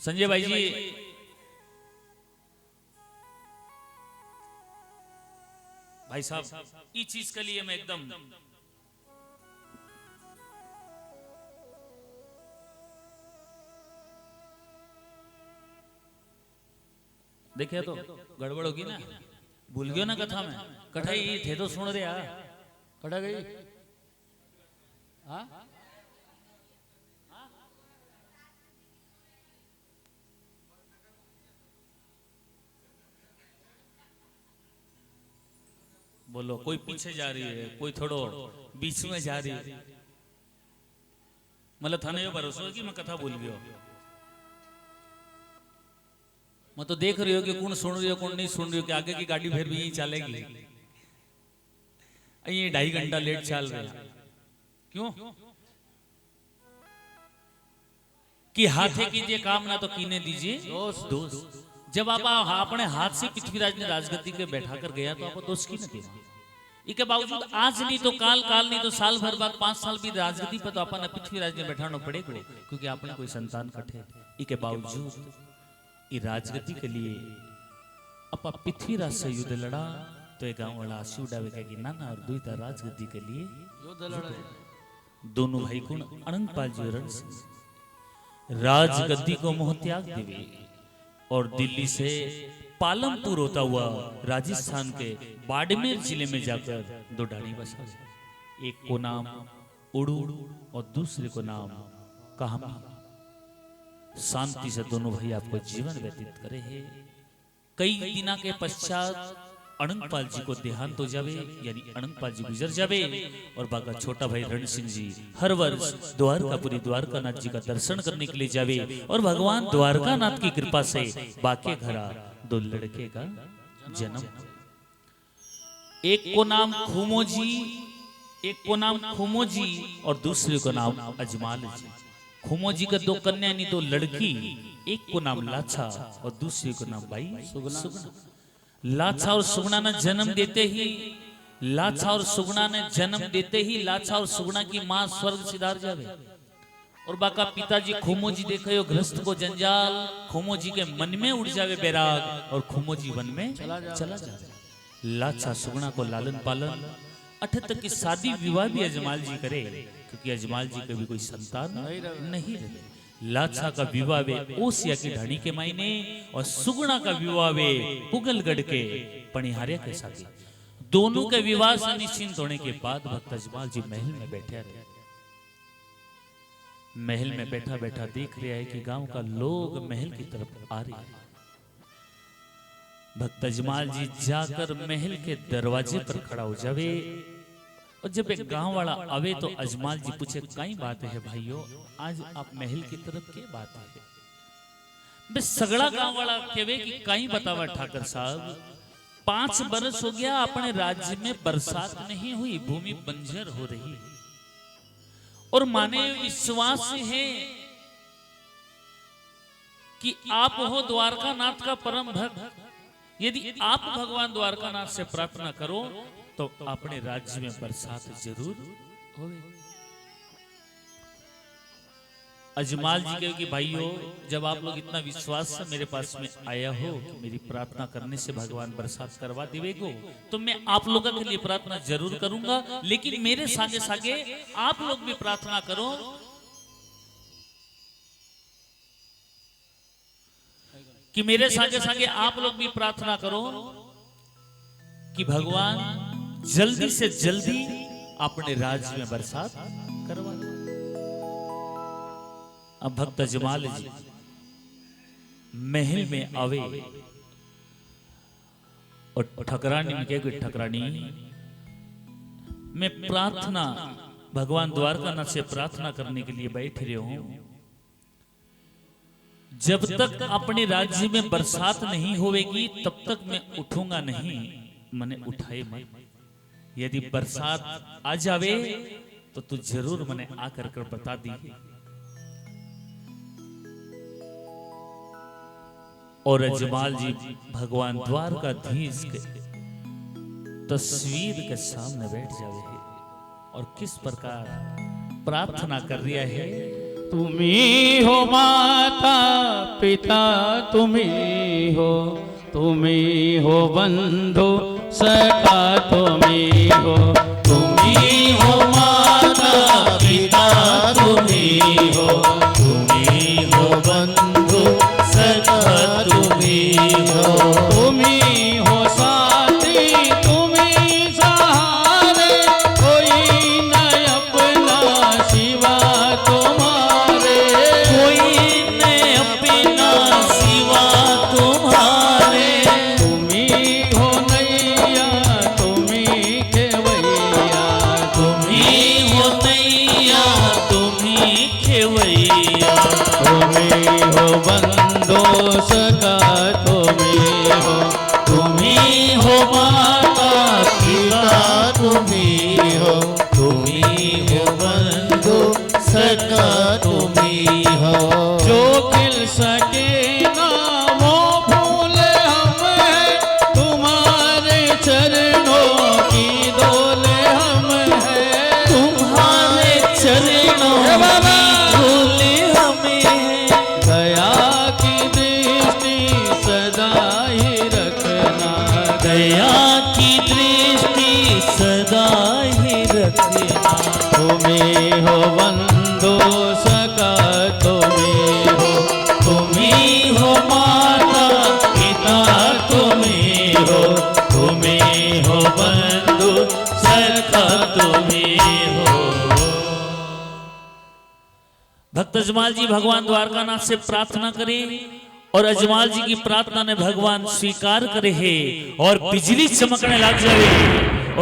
Speaker 4: संजय भाई जी भाई साहब इस चीज के लिए मैं एकदम देखे तो गड़बड़ होगी ना, भूल गयो ना कथा में कठाई थे तो सुन रहे
Speaker 3: कटा गई हाँ
Speaker 4: बोलो कोई पीछे जा रही है, कोई थोड़ो बीच में जा रही है। मतलब थाने भरोसा है कि मैं कथा भूल गयो। मैं तो देख रही हो कि कौन सुन रही हो कौन नहीं सुन रही हो कि आगे की गाड़ी फिर भी यही चलेगी। ये 2.5 घंटा लेट चल रहा है क्यों कि हाथे कीजिए काम ना तो कीने दीजिए दोस्त। जब आप अपने हाथ से पृथ्वीराज ने राजगद्दी पे बैठा कर गया तो आप दोस्त की न देना। इसके बावजूद आज नहीं तो काल, काल नहीं तो साल भर बाद 5 साल भी राजगद्दी पर तो अपन पृथ्वीराज में बैठाना पड़ेगा, क्योंकि आपने कोई संतान कटे। इसके बावजूद ये राजगद्दी के लिए अपा पृथ्वीराज से युद्ध लड़ा, तो एक गांव वाला आंसू उड़ावे कि नाना और दुईता राजगद्दी के लिए
Speaker 3: युद्ध लड़े।
Speaker 4: दोनों भाई कुण अनंगपाल जी रण सिंह राजगद्दी को मोह त्याग देवे और दिल्ली से पालमपुर होता हुआ राजस्थान के बाड़मेर जिले में जाकर 2 ढाणी बसा। एक को नाम उड़ू और दूसरे को नाम कहामी। शांति से दोनों भाई आपको जीवन व्यतीत करे हैं। कई दिना के पश्चात अनंगपाल जी को देहांत हो जावे, यानी अनंगपाल जी गुजर जावे और बाका छोटा भाई रण सिंह जी हर वर्ष द्वारकापुरी द्वारकानाथ जी का दर्शन करने के लिए जावे और भगवान द्वारकानाथ की कृपा से बाके घरा 2 लड़के का जन्म। एक को नाम खुमोजी, एक को नाम खुमोजी और दूसरे को नाम अजमाल जी। खुमोजी का 2 कन्या यानी 2 लड़की, एक को नाम लाछा और दूसरे को नाम भाई सुगना। लाछा और सुगना ने जन्म देते ही लाछा और सुगना की मां स्वर्ग सिधार जावे और बाका पिताजी खोमोजी देखे ग्रस्त को जंजाल, खोमोजी के मन में उड़ जावे बैराग और खोमोजी वन में चला जावे। लाछा सुगना को लालन पालन 8 तक की शादी विवाह भी अजमाल जी करे, क्योंकि अजमाल जी के भी कोई संतान नहीं रहे। लाछा का विवाह वे ओसिया की ढाणी के मायने और सुगना का विवाह वे पुगलगढ़ के पणिहारिया के साथ। दोनों के विवाह से निश्चिंत होने के बाद भक्त अजमाल जी महल में बैठे रहे। महल में बैठा बैठा देख रहा है कि गांव का लोग महल की तरफ आ रहे हैं। भक्त अजमाल जी जाकर महल के दरवाजे पर खड़ा हो जावे और जब एक गांव वाला आवे तो अजमाल जी पूछे कई बात है भाइयों, आज आप महल की तरफ के बात है? बे सगड़ा गांव वाला कहवे कि कई बतावा ठाकर साहब, 5 बरस हो गया अपने राज्य में बरसात नहीं हुई, भूमि बंजर हो रही और माने विश्वास है कि आप हो द्वारकानाथ का परम भक्त। यदि आप भगवान द्वारकानाथ से प्रार्थना करो तो अपने राज्य में बरसात जरूर होवे। अजमाल जी कहे कि भाइयों, जब आप लोग इतना विश्वास से मेरे पास में आया हो कि मेरी प्रार्थना करने से भगवान बरसात करवा देवेगो, तो मैं आप लोगों के लिए प्रार्थना जरूर करूंगा, लेकिन मेरे सागे सागे आप लोग भी प्रार्थना करो कि मेरे सागे सागे आप लोग भी प्रार्थना करो कि भगवान जल्दी से जल्दी अपने राज्य में बरसात करवा दो। अब भक्त अजमाल जी महल में आवे और ठकरानी में कहे, ठकरानी मैं प्रार्थना भगवान द्वारकानाथ से प्रार्थना करने के लिए बैठ रहे हूं। जब तक अपने राज्य में बरसात नहीं होवेगी तब तक मैं उठूंगा नहीं, मने उठाए मत। यदि बरसात आ जावे तो तू जरूर मने आकर कर बता दी। और अजमाल जी भगवान द्वारकाधीश के तस्वीर के सामने बैठ जावे है और किस प्रकार प्रार्थना कर रिया है।
Speaker 5: तुम्ही हो माता पिता, तुम्ही हो बंधु सखा, तुम्ही हो माता पिता, तुम्ही हो बंधु सखा, तुम्ही हो साथी, तुम्ही सहारे, कोई न अपना सिवा तुम्हारे,
Speaker 4: कोई ने अपना सिवा तुम्हारे।
Speaker 5: तुम्ही हो नैया, तुम्ही खेवैया,
Speaker 4: तुम्ही हो नैया, तुम्ही खेवैया,
Speaker 5: तुम्ही हो बंधो सखा,
Speaker 4: तुम्ही हो माता पिता,
Speaker 6: तुम्ही हो बंधु सखा, तुम्ही हो।
Speaker 5: जो खिल सके ना वो फूल हम हैं, तुम्हारे चरणों की दो
Speaker 4: दया की दृष्टि सदा ही रखना।
Speaker 5: तुम्ही हो बंधु सखा
Speaker 4: तुम्ही हो माता पिता तुम्ही हो बंधु सखा तुम्ही हो। भक्त अजमाल जी भगवान द्वारकानाथ से प्रार्थना करें और अजमाल जी की प्रार्थना ने भगवान स्वीकार करे है और बिजली चमकने लग जावे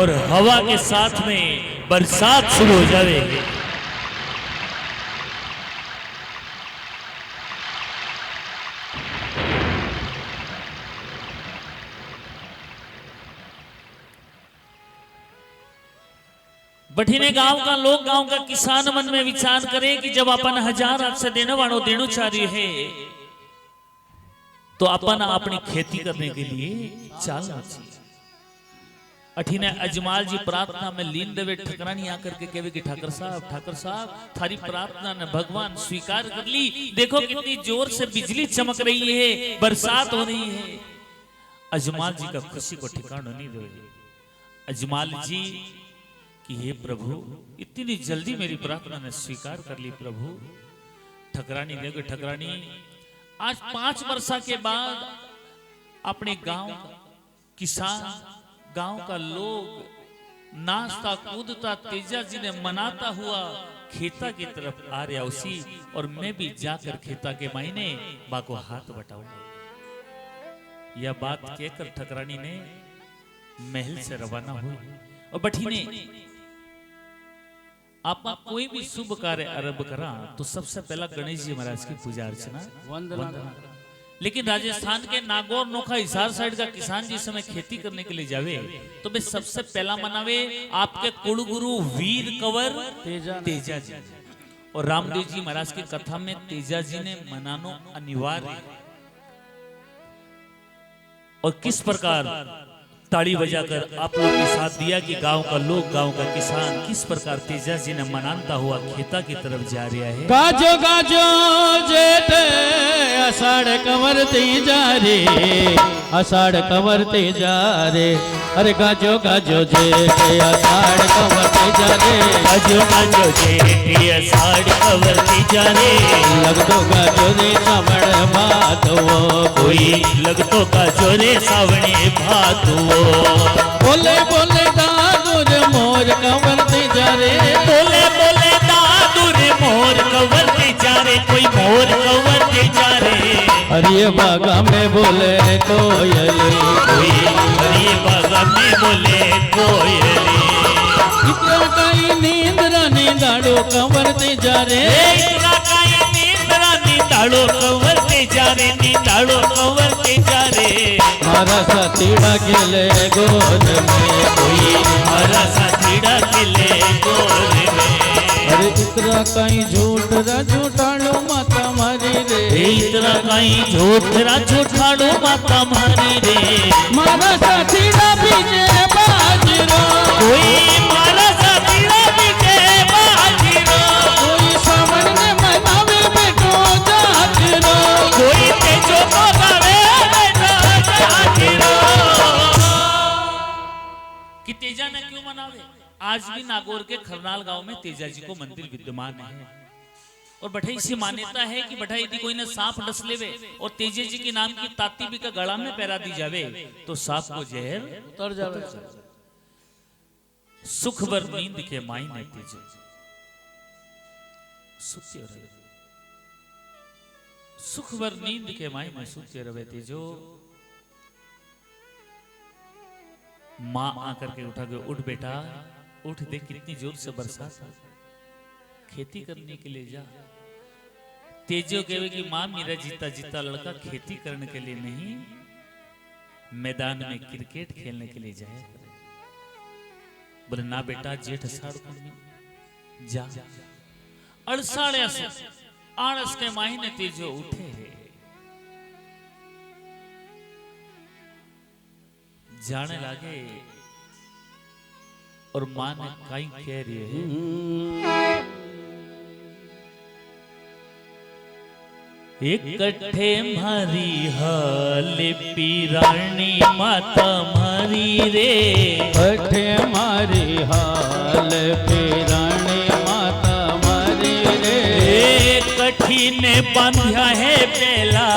Speaker 4: और हवा के साथ में बरसात शुरू हो जावे। बठीने गांव का लोग, गांव का किसान मन में विचार करे कि जब अपन 1000 हाथ से देने वालों देणु चार्य है तो अपन अपनी खेती करने के लिए चालना चाहिए। अठीने अजमाल जी प्रार्थना में लीन देवे ठकरानी आकर के कहे कि ठाकर साहब थारी प्रार्थना ने भगवान स्वीकार कर ली। देखो कितनी जोर से बिजली चमक रही है, बरसात हो रही है। अजमाल जी का खुशी को ठिकाना नहीं दे। अजमाल जी कि हे प्रभु इतनी जल्दी मेरी प्रार्थना ने स्वीकार कर ली प्रभु। ठकरानी देखो ठकरानी आज 5 वर्षा के बाद अपने गांव का किसान, गांव का लोग नाचता कूदता तेजा जी ने मनाता हुआ खेता की तरफ आ रहा उसी, और मैं भी जाकर खेता के मायने बा को हाथ बटाऊंगा। यह बात कहकर ठकरानी ने महल से रवाना हुई और बठीने आप कोई भी शुभ कार्य आरंभ करा तो सबसे पहला गणेश जी महाराज की पूजा अर्चना वंदना। लेकिन राजस्थान के नागौर नोखा हिसार साइड का किसान जिस समय खेती करने के लिए जावे तो वे सबसे पहला मनावे आपके कुलगुरु वीर कंवर तेजा जी। और रामदेव जी महाराज की कथा में तेजा जी ने मनानो अनिवार्य। और किस प्रकार ताली बजाकर आप लोग के साथ दिया कि गांव का लोग, गांव का किसान किस प्रकार तेजा जी ने मनाता हुआ खेता की तरफ जा रहा है।
Speaker 5: गाजो गाजो जेठ आषाढ़ कंवरते जा रे, आषाढ़ कंवरते जा रे। अरे गाजो गाजो जेठ आषाढ़ कंवरते जा रे,
Speaker 4: गाजो गाजो जेठ आषाढ़ कंवरते जा रे।
Speaker 5: लगतो गाजो रे सावण भादवो,
Speaker 4: कोई लगतो गाजो रे सावणे भादवो।
Speaker 5: बोले बोले दादुर मोर कंवरते जा रे,
Speaker 4: बोले बोले दादुर मोर कंवरते जा रे। कोई मोर कंवरते जा रे।
Speaker 5: हरिये बागा में बोले कोयली,
Speaker 4: कोई हरिये बागा में बोले कोयली।
Speaker 5: इतना कहीं नींद रानी दाड़ो कंवरते जा रे,
Speaker 4: इतना कहीं नींद रानी दाड़ो कंवरते जा रे, नी दाड़ो कंवरते जा रे।
Speaker 5: मारा साथीड़ा खेले गोद में,
Speaker 4: कोई मारा साथीड़ा खेले गोद में।
Speaker 5: अरे इतना कहीं झूठ झूठाड़ो माता मारी रे,
Speaker 4: इतना कहीं झूठरा झूठाड़ो माता मारी रे।
Speaker 5: मारा साथीड़ा बीजे बाजरो,
Speaker 4: कोई मारा साथीड़ा बीजे बाजरो।
Speaker 5: कोई सावन में मनावे बेटो जाजरो,
Speaker 4: कोई तेजो को गावे बेटा जाजरो। कि तेजा ने क्यों मनावे? आज भी नागौर के खरनाल गांव में तेजा जी को मंदिर विद्यमान है। और बठाई से मान्यता है कि बठाई यदि कोई ने सांप डस लेवे और तेजे जी के नाम की ताती भी का गला में पैरा दी जावे तो सांप को जहर
Speaker 3: उतर जावे।
Speaker 4: सुख भर नींद के मायने तेजे सुत्य रहे, सुख भर नींद के मायने सुत्य रहे तेजो। माँ आकर के उठा के उठ बेटा उठ, देख कितनी जोर से बरसात है, खेती करने के लिए जा। तेजो कहे कि माँ मेरा जीता जीता लड़का खेती करने के लिए नहीं मैदान में क्रिकेट खेलने के लिए जाए। बोले ना बेटा जेठ अषाढ़ में जा। अड़साड़े आड़स के महीने तेजो उठे जाने लगे और मां ने कहीं कह रही है इकट्ठे मारी हाल पीरानी माता मारी रे,
Speaker 5: कठे मारी हाल पीरानी माता मारी रे,
Speaker 4: कठी ने बांध्या है बेला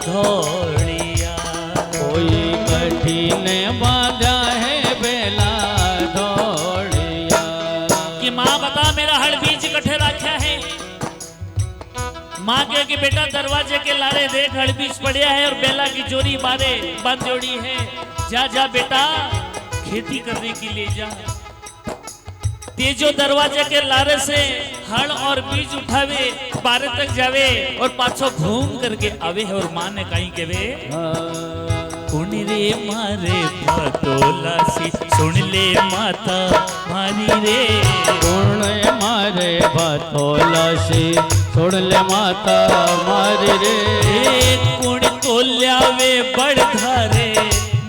Speaker 4: धोड़िया,
Speaker 5: कोई कठी ने बांधा है बेला धोड़िया।
Speaker 4: कि माँ बता मेरा हड़ बीज कठे रखा है। माँ कहे कि बेटा दरवाजे के लारे देख हड़ बीज पड़िया है और बेला की जोड़ी मारे बंद जोड़ी है, जा जा बेटा खेती करने के लिए जा। तेजो दरवाजे के लारे से हड़ और बीज उठावे बारे तक जावे और पाछो घूम करके आवे है। और माँ ने कहीं के वे सुन रे मारे पटोला सी सुन ले माता मारी रे,
Speaker 5: सुन मारे बतौला सी सुन ले माता मारी रे,
Speaker 4: कुण को ल्यावे बड़धारे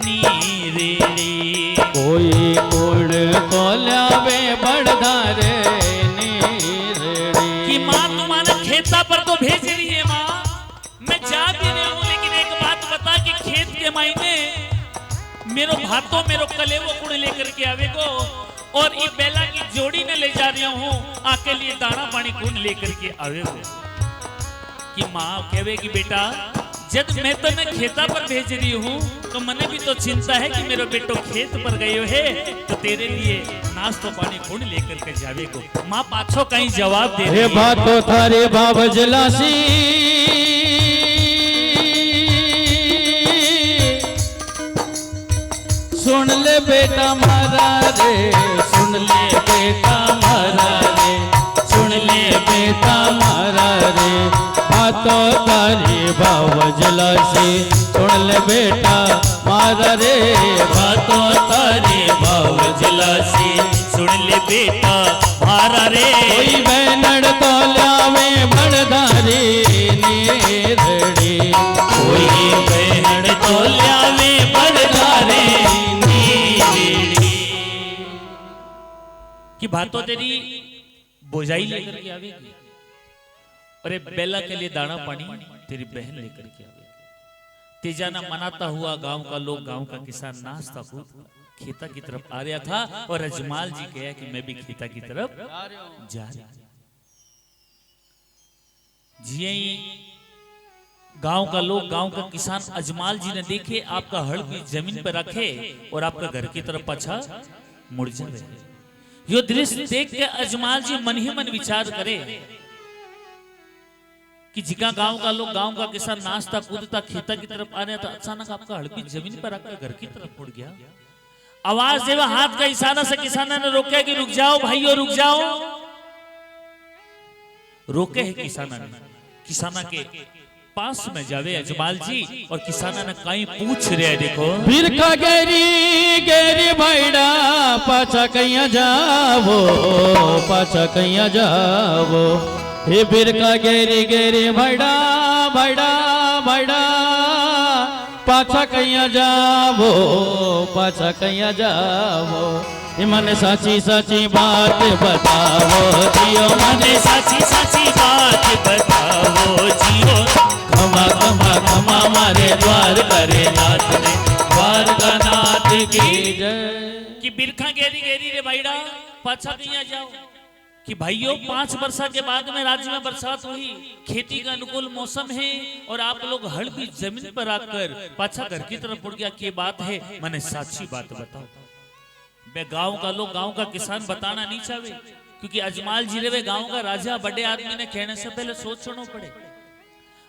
Speaker 4: नीरेड़ी,
Speaker 5: कोई कुण को ल्यावे बड़धारे नीरेड़ी।
Speaker 4: कि माँ तुम्हारा खेता पर तो भेज रही है माँ, मैं जा भी नहीं हूँ, लेकिन एक बात बता कि खेत के मायने मेरो भातो मेरो कलेवो कुण लेकर के आवेगो और ये बेला की जोड़ी में ले जा रहा हूँ, आके लिए दाना पानी कुण लेकर के आवेगो। कि माँ कहे कि बेटा जब मैं तो मैं खेता पर भेज रही हूँ तो मने भी तो चिंता है कि मेरा बेटो खेत पर गयो है, तो तेरे लिए नाश्तो पानी कुण लेकर के जावेगो। माँ पाछो कहीं जवाब दे रही है।
Speaker 5: बात तो थारे बाबा जलासी सुन ले बेटा मारा रे, सुन ले बेटा मारा रे, सुन ले बेटा मारा रे, बातो तारी बाबा जलासी सुन ले बेटा मारा रे,
Speaker 4: बातो तारी बाबा जलासी सुन ले बेटा मारा रे,
Speaker 5: कोई बैनड़ तो ल्यावे बड़धारी नीरड़ी,
Speaker 4: कोई बहन तो ल्यावे बड़धारे की बातों तेरी बोझाई लेकर के आवेगी। अरे बेला के लिए दाना पानी तेरी बहन लेकर के आवेगी। तेजाना मनाता हुआ गांव का लोग, गांव का किसान नाचता कूद खेता की तरफ आ रहा था और अजमाल जी कहा कि मैं भी खेता की तरफ जा रहा। जी गांव का लोग, गांव का किसान अजमाल जी ने देखे आपका हड़ भी जमीन पर रखे और आपका घर की तरफ पाछा मुड़ जाए। यो दृश्य देख के अजमाल जी मन ही मन विचार करे कि जिका गांव का लोग, गांव का किसान नाचता कूदता खेता की तरफ आ रहा था, अचानक आपका हड़ भी जमीन पर रखकर घर की तरफ मुड़ गया। आवाज देवा हाथ का इशारा से किसान ने रोका कि रुक जाओ भाइयों रुक जाओ। रोके है किसाना ने, किसाना के पास में जावे अजमाल जी और किसाना ने कहीं पूछ रहे है। देखो
Speaker 5: बिरका गेरी गेरी भाईडा पाछा कैया जावो, पाछा कैया जावो, हे बिरका गेरी गेरी भाईडा भाईडा भाईडा पाछा कैया जावो, पाछा कैया जावो, मने साची साची बात बतावो जियो,
Speaker 4: मने साची साची बात बताओ जियो,
Speaker 5: खमा खमा खमा मारे द्वार करे नाथ ने, द्वार का नाथ की जय।
Speaker 4: कि बिरखा गेरी गेरी रे भाईडा पाछा कहीं जाओ। कि भाइयों 5 वर्षा के बाद में राज्य में बरसात हुई, खेती का अनुकूल मौसम है और आप लोग हड़ भी जमीन पर आकर पाछा घर की तरफ मुड़ गया। क्या बात है? मैंने साची बात बताओ। मैं गांव का लोग, गांव का किसान बताना नहीं चाहे, क्योंकि अजमाल जी रे गांव का राजा बड़े आदमी ने कहने से पहले सोचना पड़े।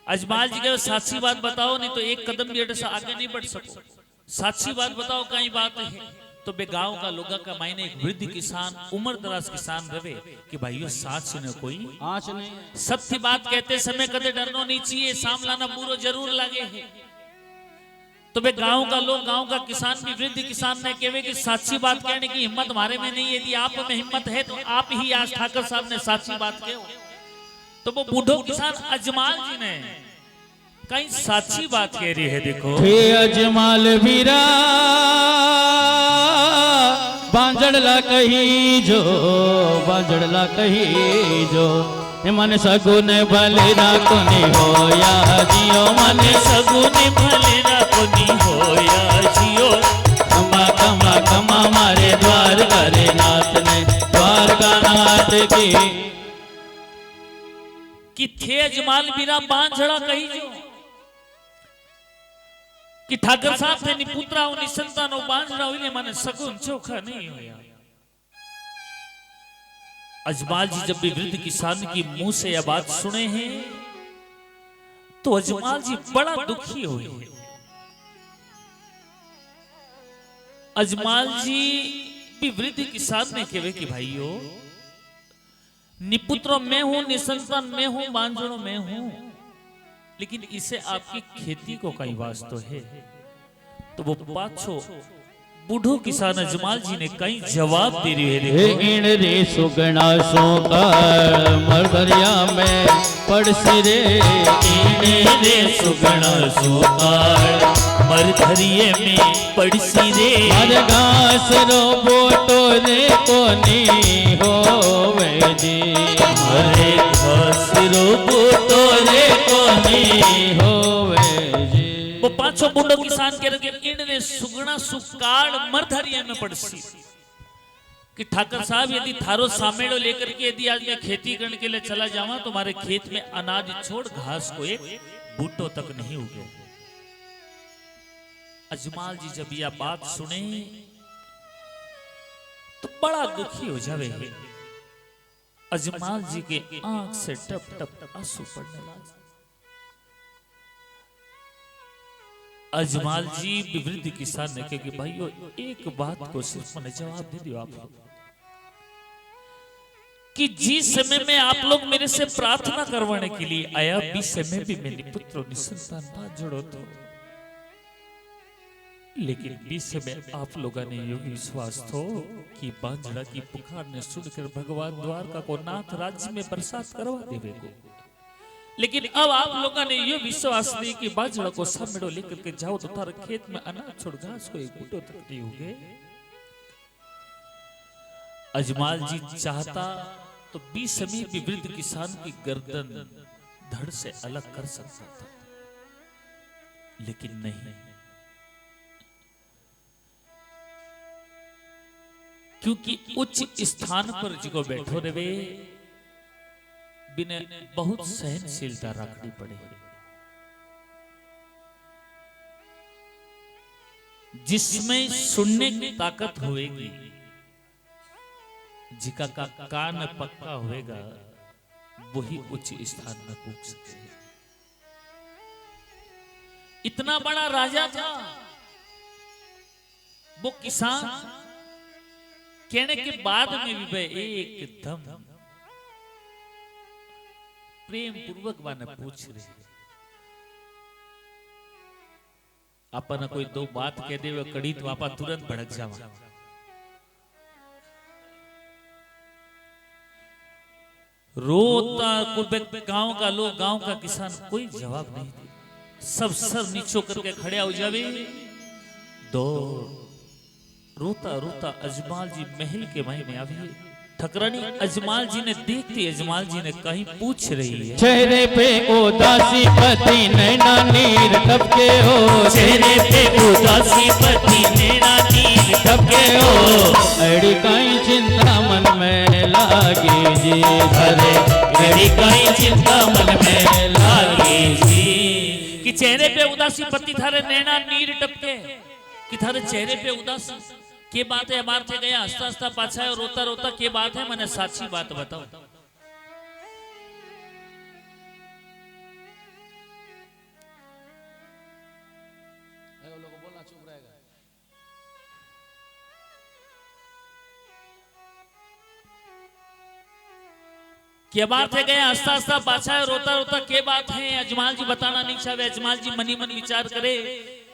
Speaker 4: अजमाल जी कहे साची बात बताओ, नहीं तो एक कदम भी से आगे नहीं बढ़ सको। साची बात बताओ कई बात है। तो बे गांव का लोगा का मायने एक वृद्ध किसान, उम्र दराज किसान रवे कि भाइयों साच ने कोई
Speaker 5: आँच नहीं,
Speaker 4: सत्य बात कहते समय कदे डरनो नहीं चाहिए, सामलाना बुरो जरूर लगे है। तो बे गांव का लोग, गांव का किसान भी वृद्ध किसान ने कहे कि साची बात कहने की हिम्मत हमारे में नहीं है। यदि आप में हिम्मत है तो आप ही आज ठाकर साहब ने साची बात कहो। तो वो बूढ़ो किसान अजमाल जी ने कहीं साची बात कह रही है। देखो
Speaker 5: हे अजमाल वीरा बांजड़ला कही जो, बांजड़ला कही जो, मन सगुन भले ना कोनी होया जियो मन
Speaker 4: सगुन भले ना कोनी होया जियो
Speaker 5: कमा कमा कमा मारे द्वारका रे नाथ ने द्वारका नाथ की
Speaker 4: कि थे अजमाल बिना बांझड़ा कही जो कि ठाकर साहब थे निपुत्रा निसंतानो बांझड़ा हुई माने सगुन चोखा नहीं होया। अजमाल जी जब भी वृद्ध किसान की मुंह से यह बात सुने हैं तो अजमाल जी बड़ा दुखी हुए हैं। अजमाल जी भी वृद्ध किसान ने कहे कि भाइयों निपुत्र मैं हूं, निसंतान मैं हूं, बांझड़ों मैं हूं, लेकिन इसे आपकी खेती को कई वास्तव है। तो वो पाछो बूढ़ो किसान अजमाल जी ने कई जवाब दे रहे हैं।
Speaker 5: इन रे सुगना सोकार मरदरिया में पड़सी रे
Speaker 4: इन रे सुगना सोकार मरधरिये में पड़सी रे
Speaker 5: हर घास रो बोटो रे कोनी होवे जी
Speaker 4: हरे घास रो बोटो रे कोनी
Speaker 5: होवे जी।
Speaker 4: वो पांचों बूढ़ो किसान कह रहे इन रे सुगना सुकाड़ मरधरिये में पड़सी कि ठाकर साहब यदि थारो सामेड़ो लेकर के यदि आज मैं खेती करने के लिए चला जाऊं तो हमारे खेत में अनाज छोड़ घास को एक बूटो तक नहीं उगे। अजमाल जी जब यह बात सुने तो बड़ा दुखी हो जावे। अजमाल जी के आंख से टप टप आंसू पड़ने लगे। अजमाल जी विवृद्ध किसान ने कहा कि भाइयों एक बात को सिर्फ मैंने जवाब दे दियो आप लोग कि जिस समय में आप लोग मेरे से प्रार्थना करवाने के लिए आया बीस समय भी मेरे पुत्र निसंतान बात जोड़ो तो, लेकिन बीस समय आप लोगों ने यो विश्वास थो कि बांझड़ा की पुकार ने सुनकर भगवान द्वारका को नाथ राज्य में बरसात करवा देवे को, लेकिन अब आप लोगों ने ये विश्वास दी कि बांझड़ा को सामेड़ो लेकर के जाओ तो तारे खेत में अनाज छोड़ घास को एक बूटो तक नहीं होगे। अजमाल जी चाहता तो 20 समी विवृद्ध किसान की गर्दन धड़ से अलग कर सकता था, लेकिन नहीं, क्योंकि उच्च स्थान पर जिको बैठो रहे बिना बहुत सहनशीलता रखनी पड़े। जिसमें सुनने की ताकत होएगी, जिका का कान पक्का होएगा, वही उच्च स्थान में पहुंच सकते हैं। इतना बड़ा राजा था वो किसान, कहने के बाद में भी वे एकदम प्रेम पूर्वक माने पूछ रहे अपन कोई दो बात कह दे कड़ी तो आपा तुरंत भड़क जावा। रोता गांव का लोग, गांव का किसान कोई जवाब नहीं दे, सब सर नीचो करके खड़े हो जावे। दो रोता रोता अजमाल जी महल के मायने आवे। ठकरानी अजमाल जी ने देखते अजमाल जी ने कहीं पूछ रही है,
Speaker 5: चेहरे पे उदासी पति नैना नीर टपके हो,
Speaker 4: चेहरे पे उदासी पति नैना नीर
Speaker 5: टपके हो, अड़ी कहीं चिंता मन में लागी जी,
Speaker 4: अरे अड़ी कहीं चिंता मन में लागी जी। कि चेहरे पे उदासी पति थारे नैना नीर टपके, कि थारे चेहरे पे उदासी के बात है, बाहर से गया हंसता हंसता पाछा है और रोता रोता के बात है, मैंने साची बात बताओ। के बात है गया हंसता हंसता पाछा है रोता रोता के बात है। अजमाल जी बताना नहीं चाहे। अजमाल जी मनी मन विचार करे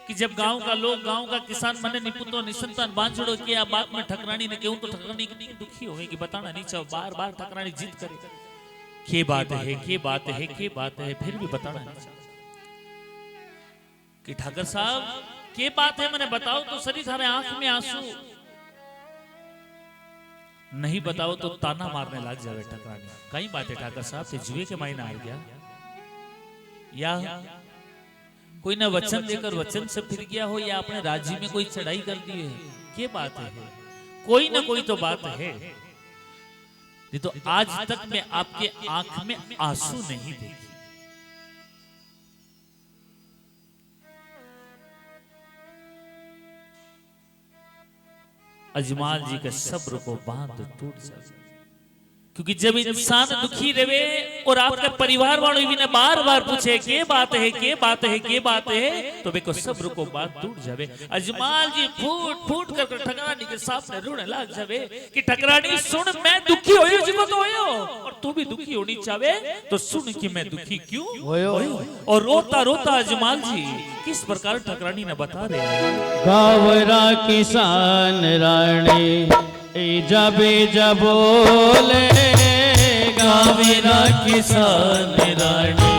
Speaker 4: कि जब गांव का लोग, गांव का किसान मने निपुत्रो निसंतान बांझड़ो के आ बात में ठकरानी ने कहूं तो ठकरानी कितनी दुखी होगी, बताना नहीं चाहो। बार बार ठकरानी जिद करे के बात है, के बात है, के बात है, फिर भी बताना नहीं चाहो कि ठाकर साहब के बात है मैंने बताओ तो सरी थारे आंख में आंसू। नहीं बताओ तो ताना मारने लग जावे ठकरानी। कई बातें ठाकर साहब ते जुए के मायने हार गया, या कोई ना वचन देकर वचन से फिर गया हो, या अपने राज्य में कोई चढ़ाई कर दी है, क्या बात है? कोई ना कोई तो बात है। नहीं तो आज तक मैं आपके आंख में आंसू नहीं देखी। अजमाल जी के सब्र को बांध टूट जाए, क्योंकि जब इंसान दुखी रहे और आपके परिवार वालों भी ने बार बार पूछे के बात है, के बात है, के बात है, तो मेरे को सब्र को बात टूट जावे। अजमाल जी फूट फूट कर ठकरानी के सामने रोने लग जावे कि ठकरानी सुन, मैं दुखी होयो जीवो तो होयो, और तू भी दुखी होनी चाहे तो सुन कि मैं दुखी क्यों होयो। और रोता रोता अजमाल जी किस प्रकार ठकरानी ने बता रहे हैं।
Speaker 5: गावरा किसान रानी ईजा बीजा बोले,
Speaker 4: गावेरा किसान रानी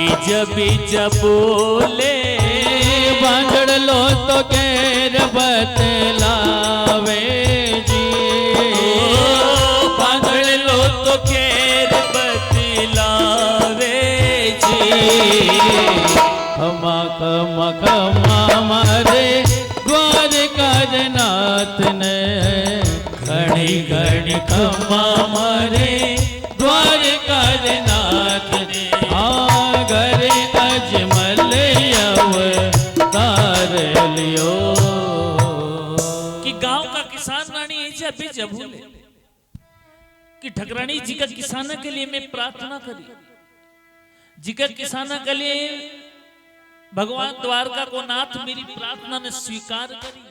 Speaker 4: ईजा बीजा बोले,
Speaker 5: बांधड़ लो तो केर बतलावे जी,
Speaker 4: बांधड़ लो तो केर बतलावे जी।
Speaker 5: खमा खमा खमा मारे द्वारका नाथ ने, घड़ी घड़ी खमा मारे द्वारका नाथ ने, आगर अजमल अवतार लियो।
Speaker 4: कि गांव का किसान रानी ऐसे बीजा भूले कि ठकरानी जी का किसाना के लिए मैं प्रार्थना करी, जिकर किसाना के लिए भगवान द्वारका को नाथ मेरी प्रार्थना ने स्वीकार करी।